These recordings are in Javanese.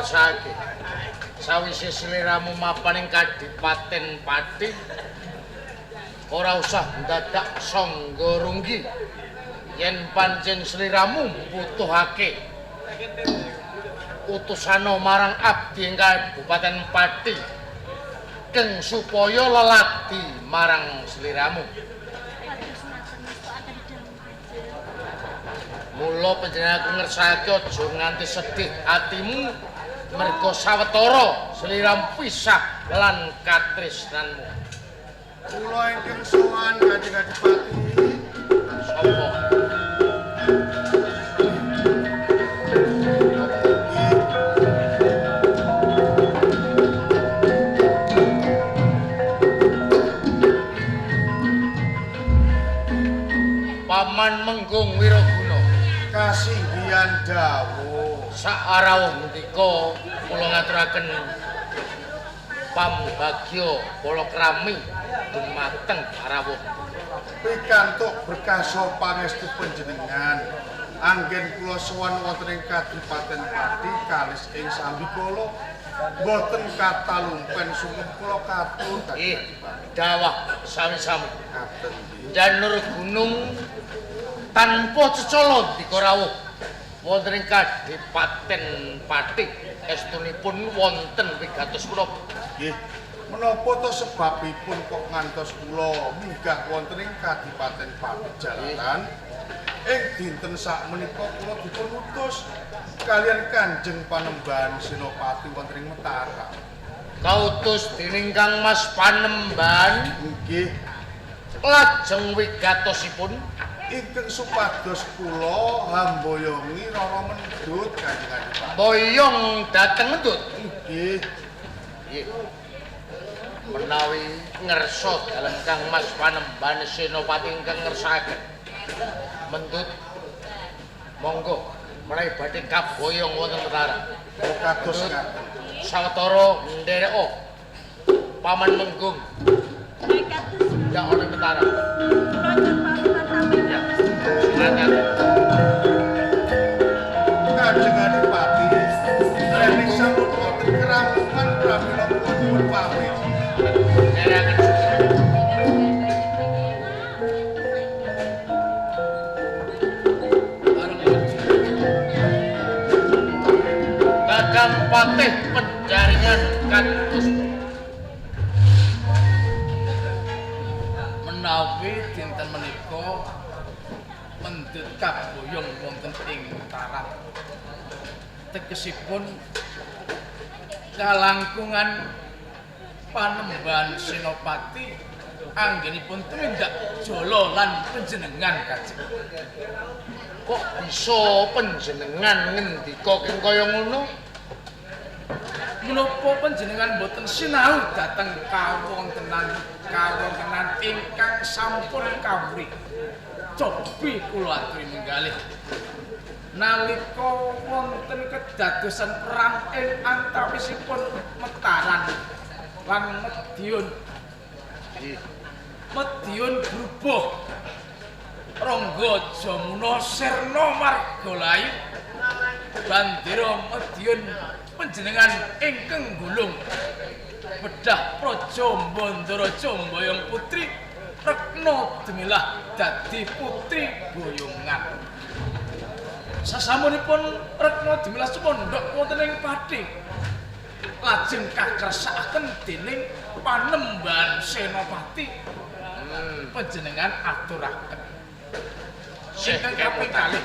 ngersake. Sawise sliramu mapan ing Kadipaten Pati, ora usah ndadak sangga runggi. Yen pancen sliramu butuhake utusana marang abdi ing Kabupaten Pati, keng supaya lelati marang sliramu. Mula panjenengan ngersake aja nganti sedih atimu merga sawetara sliramu pisah lan katresnanmu. Kula ingkang sowan Kanjeng Adipati. Sapa? Paman Menggung Wiraguna. Kasinggihan dawuh. Saarawuh ndika kula ngaturaken pambagya palakrami dumateng arawuh. Pikantuk berkasa pangestu panjenengan. Anggen kula sowan wonten ing Kadipaten Pati kalis ing Sambikala. Boten katalumpen sumep kula katut. Dawah sami-sami. Ngaten. Janur gunung tanpa cecala ndika rawuh wonten ing Kadipaten Pati estunipun wonten wigatos menapa? Nggih. Menapa to sebabipun kok ngantos kula minggah wonten ing Kadipaten Pati Jalaran? Ing dinten sakmenika kula dipun utus kaliyan Kanjeng Panembahan Senopati wonten ing Mataram. Kautus dening Kang Mas Panembahan Nggih. lajeng wigatosipun Ingkang supados kula hamboyongi Rara Mendut Kanjeng Adipati. boyong dhateng Mendut. Nggih. Nggih. Menawi ngersa dalem Kang Mas Panembahan Senopati ingkang ngersakaken Mendut, monggo menawi badhe kaboyong wonten Mataram. Kados ngaten. Sawetara ndereka Paman Menggung ya ana Mataram. Ya, silakan. Kanjeng Adipati, nek sampun wonten kerampungan pramila kula dipun pamit. Neraken Kakang Patih Penjaringan Katus menawi dinten menika Mendut kaboyong wonten ing Mataram. Tegesipun kalangkungan Panembahan Senopati anggenipun tumindak jala lan panjenengan Kajeng. kok bisa panjenengan ngendika keng kaya ngono? Menapa panjenengan boten sinau dhateng kawontenan ingkang sampun kawuri. Cobi kula aturi menggalih. Nalika wonten kedadosan perang ing antawisipun Mataram lan Medyon Grubuh Rangga Jamuna Sirna Margalayu bandera Medyon panjenengan ingkang gulung bedah Praja Bandara Jambayong Putri Rekna Demilah dadi putri boyongan. Sasampunipun Rekna Demilah sumondhok wonten ing Pati lajeng kakersakaken dening Panembahan Senopati panjenengan aturaken. Ingkang kaping kalih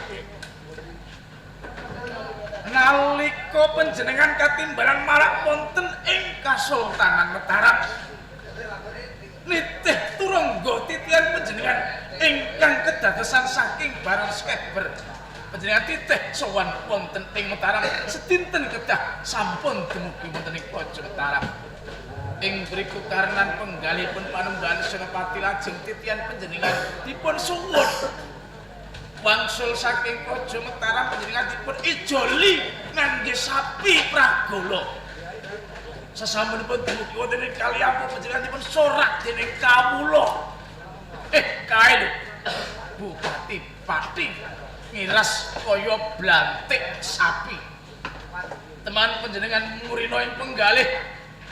nalika panjenengan katimbalan marak wonten ing Kasultanan Mataram nitih turangga titihan panjenengan ingkang kedadosan saking barang skeber panjenengan titih sowan wonten ing Mataram sedinten kedah sampun dumugi wonten ing Praja Mataram. Ing mriku karenan penggalihipun Panembahan Senopati lajeng titihan panjenengan dipun suwun wangsul saking Praja Mataram panjenengan dipun ijoli ngangge sapi pragala. Sasampunipun dumugi wonten ing Kaliampu panjenengan dipun sorak dening kawula. Kae lho. Bupati Pati ngiras kaya blantik sapi. teman panjenengan ngurina ing penggalih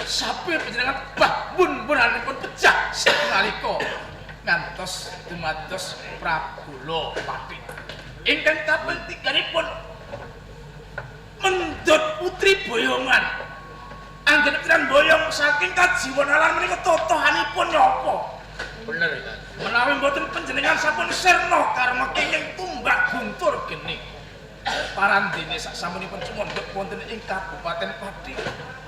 sapi panjenengan bun-bunanipun pecah sanalika ngantos dumados Prabu Pati. Ingkang kaping 3-nipun mendut putri boyongan. Anggenipun boyong saking kajiwan alam menika totohanipun napa? Bener kan? Menawi mboten panjenengan sampun sirna karma kenging tumbak guntur geni. Parandene sasampunipun sumondhok wonten ing Kabupaten Pati.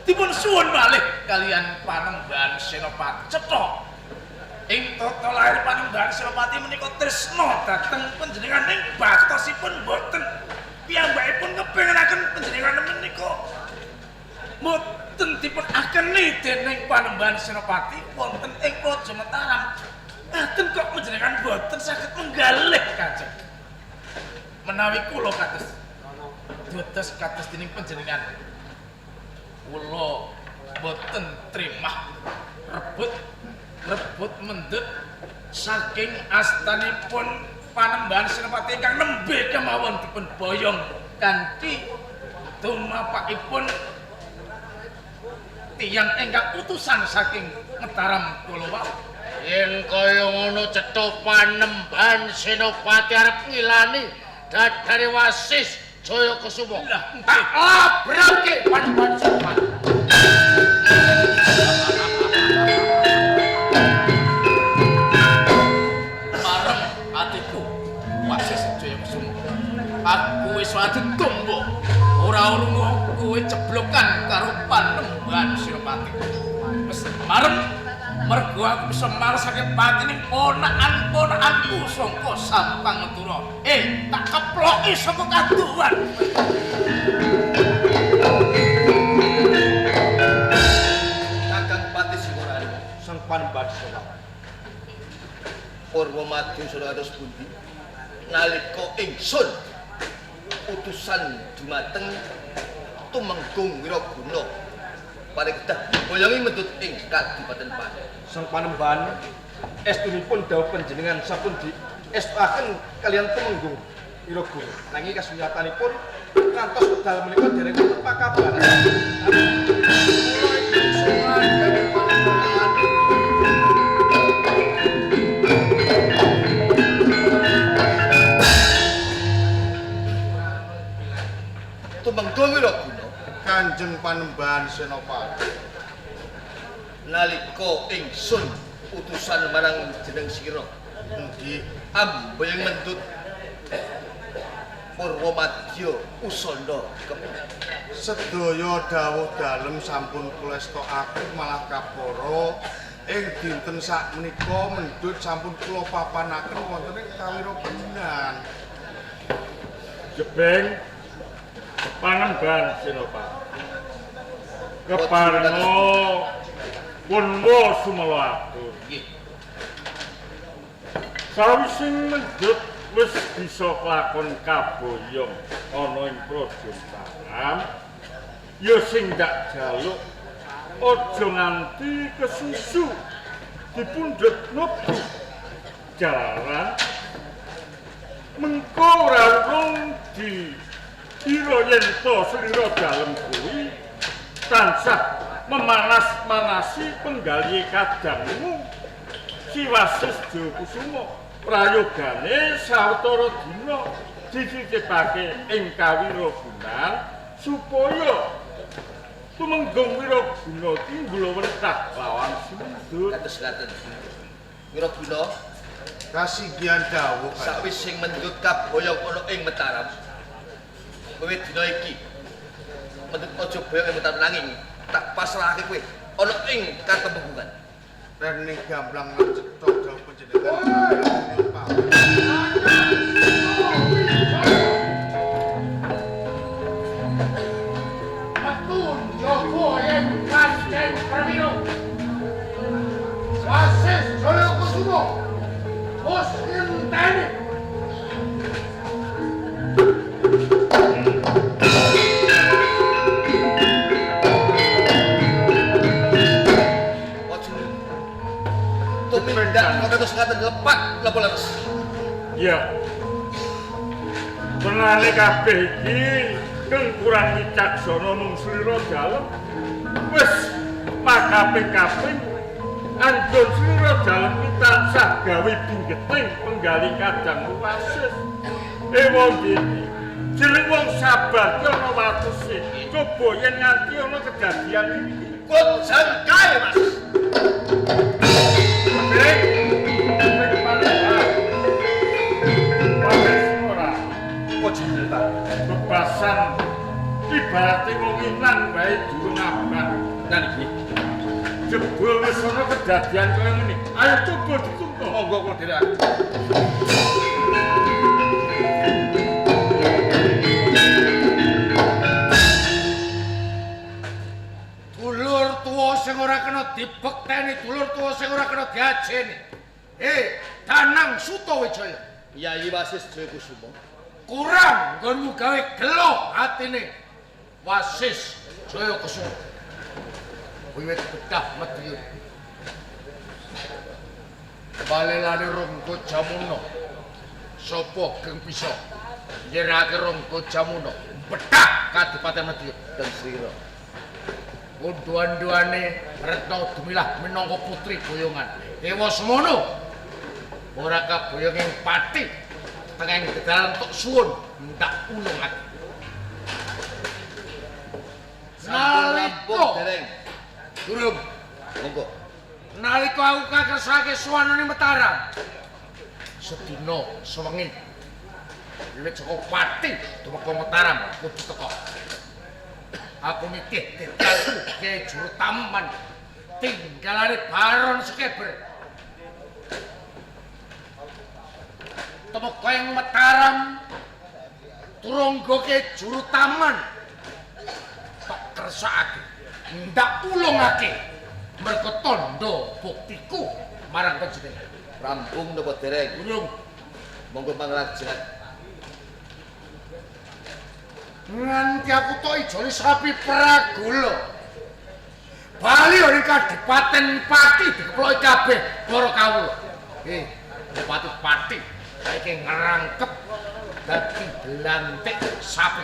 Dipun suwun malih kalian Panembahan Senopati cetha. Ing tata lair Panembahan Senopati menika tresna dhateng panjenengan ing baktosipun boten. Piyambakipun kepenginaken panjenengan menika boten dipun akeni dening Panembahan Senopati wonten ing Praja Mataram. Ngaten kok panjenengan boten saged menggalih Kanjeng. Menawi kula dados kados dening panjenengan kula boten trimah rebut mendut saking astanipun Panembahan Senopati ingkang nembe kemawon dipun boyong kanthi tumapakipun tiyang ingkang utusan saking Mataram kula wau. Yen kaya ngono cetha Panembahan Senopati arep ngilani dadane Wasis Jaya Kusuma. Tak labrake Panembahan Senopati. Marem atiku Wasis Jaya Kusuma. Aku wis wadon tombo. Ora urung kowe ceblokan karo Panembahan Senopati. Wis marem mergo aku bisa marsake patining ponakan-ponakanku saka Sampang Medura. Tak keploki saka kaduwan. Kakang Pati Singorari, sang Panembahan Senopati. Purwa Madya Surados pundi nalika ingsun utusan dumateng Tumenggung Wiraguna parikedah boyongi mendut ing Kadipaten Pati. Sang Panembahan estunipun dawuh panjenengan sampun diestukaken kaliyan Tumenggung Wiraguna. Nanging kasunyatan ngantos wekdal menika dereng wonten pakabaran. Tumenggung Wiraguna Kanjeng Panembahan Senopati. Nalika ingsun utusan marang jeneng sira Nggih, amboyong mendut Purwa Madya usana kepenak. sedaya dawuh dalem sampun kula estokaken malah kapara ing dinten sakmenika mendut sampun kula papanaken wonten ing Kawirabenan. Jebeng Panembahan Senopati keparenga punwa sumela atur. Nggih. Sawise mendut wis bisa kelakon kaboyong ana ing Praja Mataram, ya sing ndak jaluk aja nganti kesusu dipundhut mlebu jalaran mengko ora urung kira yen to slira dalem kuwi tansah memanas-manasi penggali kadangmu si Wasis Jaya Kusuma. Prayogane sawetara dina dicicipake ing Kawiragunan supaya Tumenggung Wiraguna iki ngluwentak lawan Sindut. Kados ngaten. Wiraguna Kasinggihan dawuh sawis sing mendut kaboyong ana ing Mataram. Wiwit dina iki mendut aja boyong ing Mataram nanging tak pasrahake kowe ana ing Katemenggungan. Rene gamblang lan cetha dawuh panjenengan. Matun Joko yen Kanjeng Prawiro. Wasis Jaya Kusuma. Bos ngenteni. Tumindak kados ngaten lepat napa leres. Ya. Penane kabeh iki kang kurang wicaksana mung slira dalem. Wis makaping-kaping anjon slira dalem iki tansah gawe binggeting penggali kadang wasis. Wong iki jeneng wong sabar ki ana watese. Coba yen nganti ana kedadian iki. Kunjang kae, Mas. Bebasan ibaratnya wong ilang bae durung abang. Nah iki Jebul wis ana kedadian kaya ngene. Ayo coba dituntut. monggo kula dherek. Dulur tuwa sing ora kena dibekteni, dulur tuwa sing ora kena diajeni. Danang Sutawijaya. Yayi Wasis Jayakusuma. Kurang nggonmu gawe gelo atine Wasis Jayakusuma. Wiwit bedah Medyur. Balelane Rangga Jamuna. Sapa geng bisa nyerake Rangga Jamuna bedah Kadipaten Medyur Dan Srira. Unduan-duane Retna Dumilah minangka putri boyongan. Dewa semono ora kaboyong ing pati tengah gedalan tok suwun ndak ulungake. Sampun dereng. Durung Monggo. nalika aku kakersake suwanane Mataram. Sedina sewengi wiwit saka pati dumeka Mataram kudu teka. Aku mikir detailku ke juru taman tinggalane Baron Skeber. Temeka ing Mataram turunggo ke juru taman tak kersakake ndak ulungake merga tandha buktiku marang panjenengan. Rampung napa dereng? Urung Monggo panglajengan. nganti aku tok ijoli sapi Pragula. Bali ora Kadipaten Pati dikeploki kabeh para kawula. Bupati Pati saiki ngerangkep dadi belantik sapi.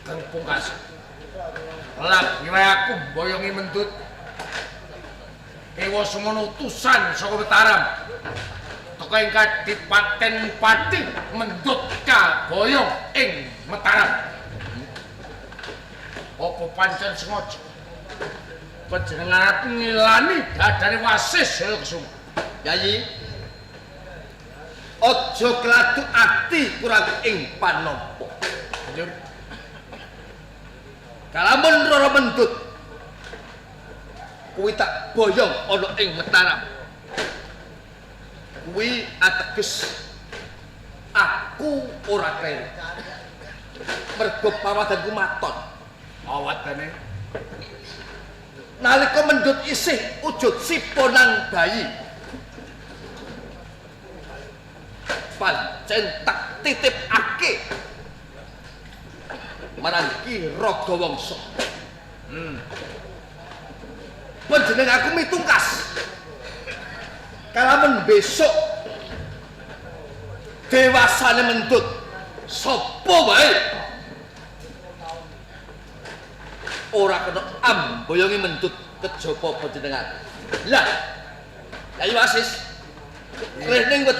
Kang pungkas. Lagi wae aku mboyongi mendut. Ewa semono utusan saka Mataram. Teka ing Kadipaten Pati mendut kaboyong ing Mataram. Apa pancen sengaja panjenengan arep ngilani dadane Wasis Jayakusuma. Yayi. Aja gladuk ati kurang ing panampa. Njur Kalamun Rara Mendut kuwi tak boyong ana ing Mataram. Kuwi ateges aku ora kleru. Mergo pawadanku maton. awadane Nalika Mendut isih wujud siponang bayi. Pancen tak titipake marang Ki Ragawangsa. Panjenengan aku mitungkas. Kalamun besok dewasane Mendut sapa wae ora kena amboyongi Mendut kejaba panjenengan. Lah, Yayi Wasis, rene wet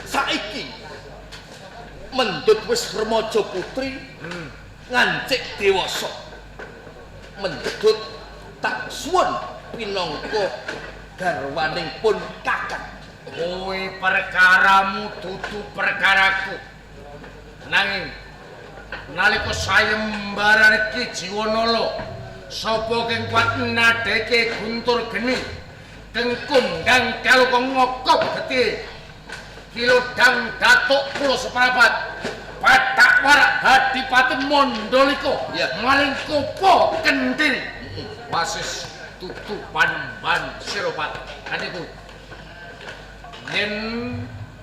saiki Mendut wis remaja putri, ngancik dewasa. Mendut tak suwun pinangka garwaning pun kakang. kuwi perkaramu dudu perkaraku. Nanging nalika sayembarane Ki Jiwanala sapa kang kuat nadeke guntur geni kengkundang kalau ngokop geti kilodang datuk pulo separapat patak warak Hadipati Mandalika maling kopo kentil Wasis tutu Panembahan Senopati kaniku yen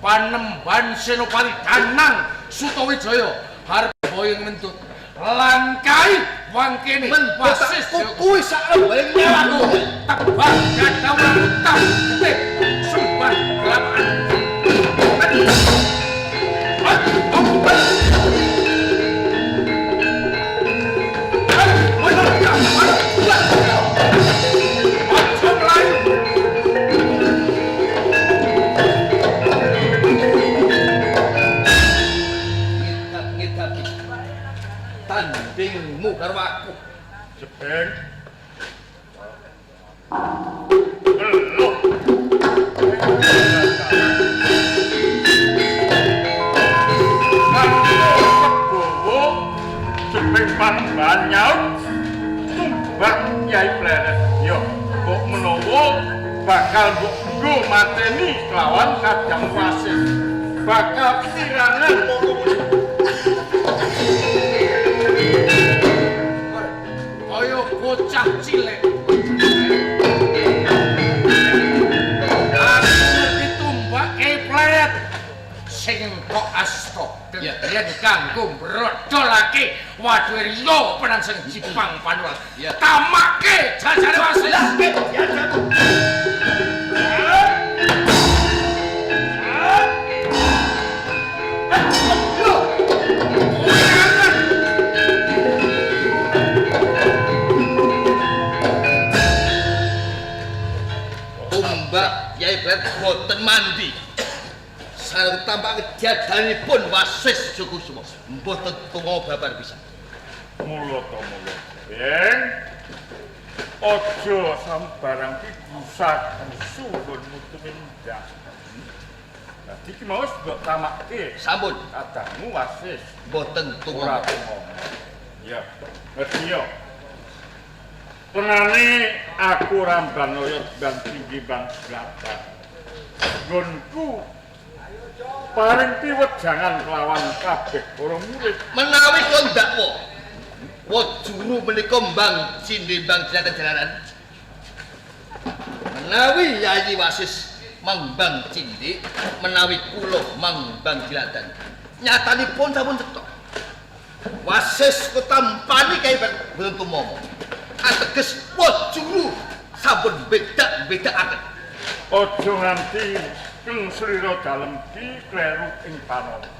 Panembahan Senopati Danang Sutawijaya arep boyong Mendut langkai wangkene Wasis kuwi sak lembaring nyawaku. tebak gadawan utang gede sembah kelamaan panembahan nyaut tumbak Kyai Pleret. Yo, kok menawa bakal mbok nggo mateni kelawan Kadang Wasis. Bakal pirangan Kaya bocah cilik. Aku ditumbak Kyai Pleret. Sing kok asta yen kanggo mbrodolake Waduwirya penang sing Jipang Panual. Tamake jajare Wasis. Tumbak Kyai Pleret boten mandi. Sareng tampak kejadanipun Wasis Jogosumo mboten tunggu babar pisan. mulo to mulo. Beng. Ojo sambarang ki gusa-gusu pun mutu mindah. Dadi ki mau mbok tamake Sampun, Kadangmu Wasis boten tunggu. ora ngomong. Ya, ngerti yo. Penane aku Ramban Loyot Bang Tinggi Bang Selatan. Gonku paring piwejangan kelawan kabeh para murid. Menawi kon dakwa Wajuru menika mbang cindhe mbang jalanan. Menawi Yayi Wasis mangbang cindhe, menawi kula mangbang jalanan. Nyatanipun sampun cetha. Wasis ketampani Kyai Pleret boten tumomo. Ateges Wajuru sampun beda-bedakaken. Aja nganti keng slira dalem ki kleru ing panapa.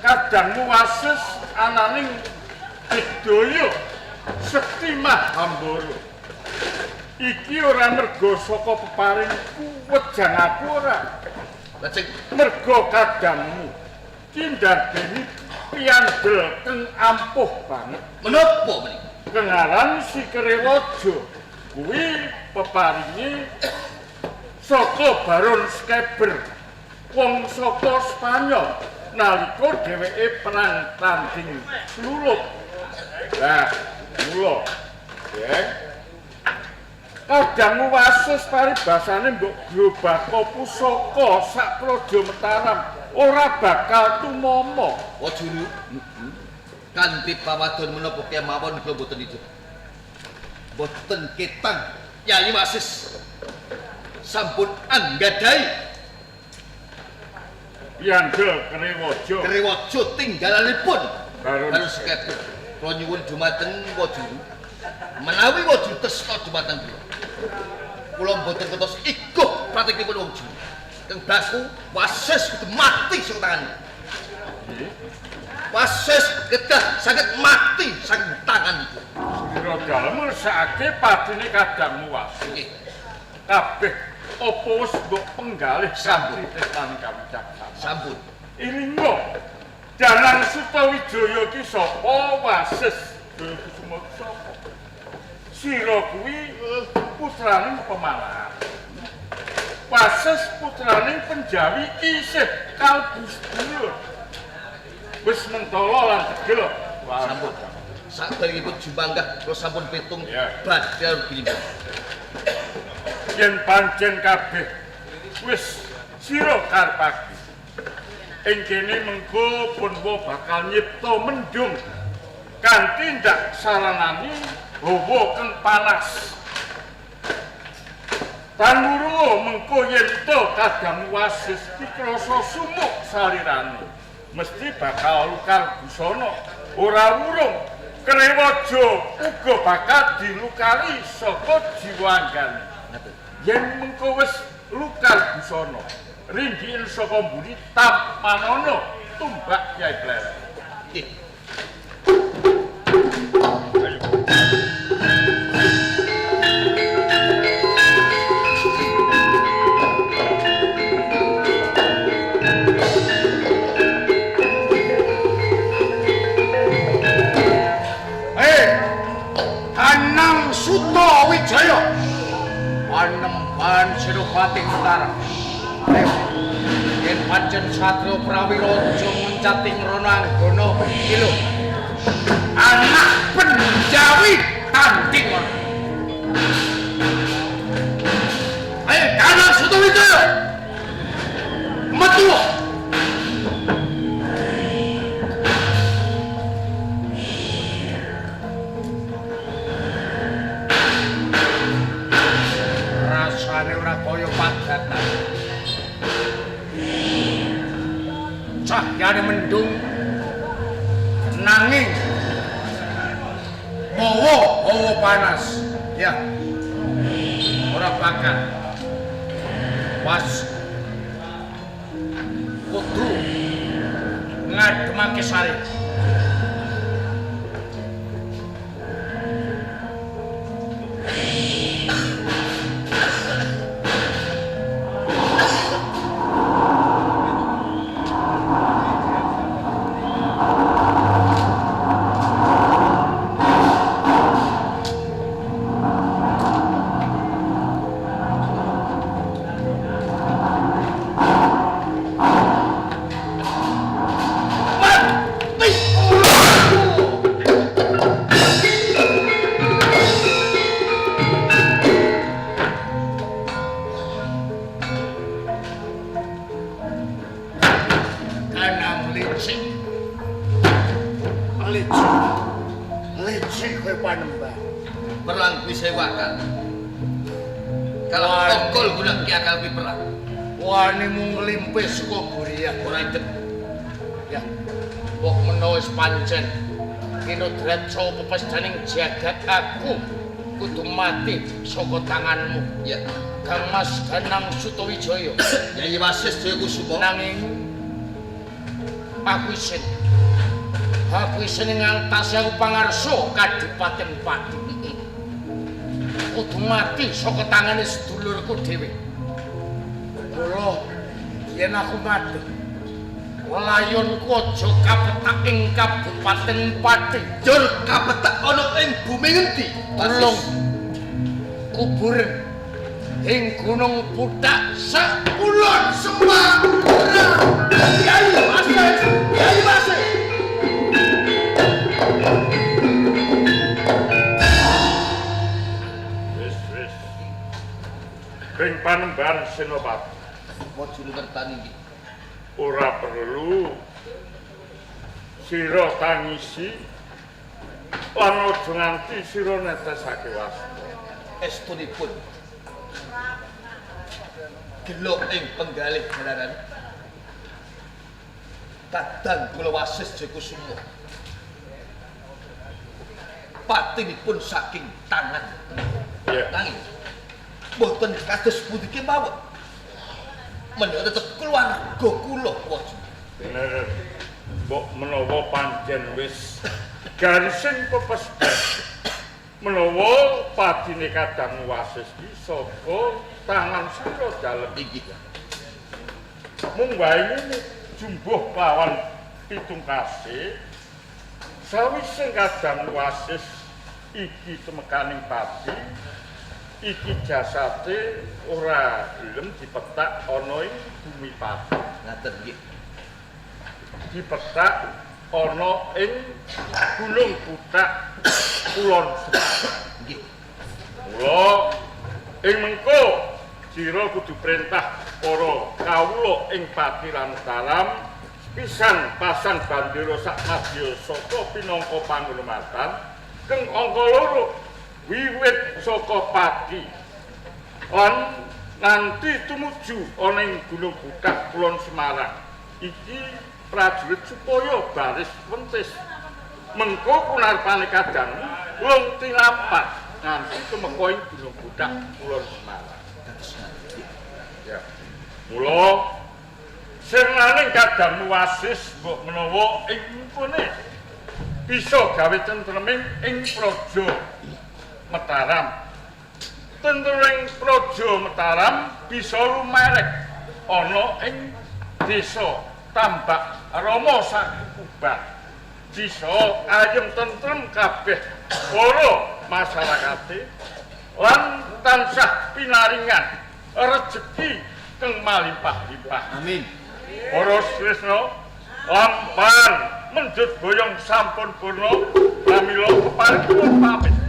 Kadangmu Wasis ananing Bedaya Sekti Mahambara. Iki ora merga saka peparingku wejang aku ora. Lajeng Merga kadangmu ki ndarbeni piandel keng ampuh banget. menapa menika? Kengaran si Kerewaja kuwi peparinge saka Baron Skeber wong saka Spanyol nalika dheweke perang tanding Slulup. Lah, mula ya. Kadangmu Wasis paribasane mbok grobaka pusaka sak praja Mataram ora bakal tumomo. Wajuru. Kanthi pawadon menapa kemawon kula boten ijo. Boten ketang Yayi Wasis sampun anggadhahi Piandel Kerewaja. Kerewaja tinggalanipun Baron Baron Skeber. Kula nyuwun dumateng Wajuru menawi Wajuru tresna dumateng kula. Kula boten kertos iguh pratikipun Wajuru. Kang Basku Wasis kudu mati sing tangan. Wasis kedah saged mati saking tangan iku. Sira dalem ngersakake patine Kadangmu Wasis. Nggih. Kabeh apa wis mbok penggalih Sampun. kanthi tetan kawicaksana. Sampun. Ilingo Dalang Sutawijaya ki sapa? Wasis Jogosumo sapa? Sira kuwi putraning Pemalang. Wasis putraning Penjawi isih kalbu sedulur. Wis mentala lan tegel. Sampun. Saderengipun jumanggah kula sampun pitung Ya. badhe rugi. Yen pancen kabeh wis sira karepake. Ing kene mengko Punwa bakal nyipta mendung kanthi ndak saranani hawa kang panas. Tanuro mengko yen to Kadang Wasis iki krasa sumuk salirane, mesti bakal lukar busana. Ora wurung Kerewaja uga bakal dilukari saka jiwanggane. Yen mengko wis lukar busana, ringgiin saka mburi tampanono tumbak Kyai Pleret. Nggih. Kanang Sutawijaya panembahan Senopati Mataram. Yen pancen Satria Prawira aja muncating rono anggana iki lho anak penjawi tanding. Ayo kanan Sutawijaya metu. Rasane ora kaya padatan. Cahyane mendung nanging hawa panas. Ya. Ora bakal pas kudu ngademake sare. Licik kowe Panembah. Perang kuwi sewakan. Kalau tongkol gunake akal kuwi perang. Wani mung ngelimpis saka Buriah Ora idep. ya. Mbok menawa wis pancen kinodratsa pepesdaning jagat aku kudu mati saka tanganmu. Ya. Kang Mas Danang Sutawijaya. Nyai Wasis Jayakusuma. Nanging aku isin ngantasi aku pangarsa Kadipaten Pati. Kudu mati saka tangane sedulurku dhewe. Mula yen aku mati, layonku aja kapetak ing Kabupaten Pati. Jur kapetak ana ing bumi ngendi? Tulung kubur ing Gunung Putak Sekulon Semangura. Kyai Wasis, Kyai Wasis. Wis. Ring Panembahan Senopati. Mojo ngertani iki. Ora perlu sira tangisi lan aja nganti sira netesake wasta. Estunipun gelo ing penggalih jalaran Kadang kula Wasis Jayakusuma patinipun saking tangan nanging boten kados pundi kemawon menawa tetep keluarga kula waja. Bener. Mbok menawa panjen wis garising pepesdan menawa padine Kadang Wasis iki saka tangan sira dalem Iki mung wae ngene jumbuh lawan pitungkase sawise Kadang Wasis iki temekaning pati iki jasate ora gelem dipetak ana ing bumi pati. ngaten nggih. Dipetak ana ing Gunung Putak Kulon Semarang. Nggih. Mula ing mengko sira kudu perintah para kawula ing Pati lan Mataram pisan pasang bandera sak madya saka pinangka panghormatan keng angka 2 wiwit saka Pati lan nanti tumuju ana ing Gunung Putak Kulon Semarang. Iki prajurit supaya baris wentis mengko kunarpane Kadang wong tinapak nganti tumeka ing Gunung Putak Kulon Semarang. Ya. Mula sirnaning Kadang Wasis mbok menawa ing mumpune bisa gawe tentreming ing Praja Mataram. Tentreming Praja Mataram bisa lumerek ana ing desa Tambak Rama Sakubah. Bisa ayem tentrem kabeh para masyarakate lan tansah pinaringan rejeki kang malimpah-limpah. Amin. Para Tresna lampan mendut boyong sampun purna pramila keparing pamit.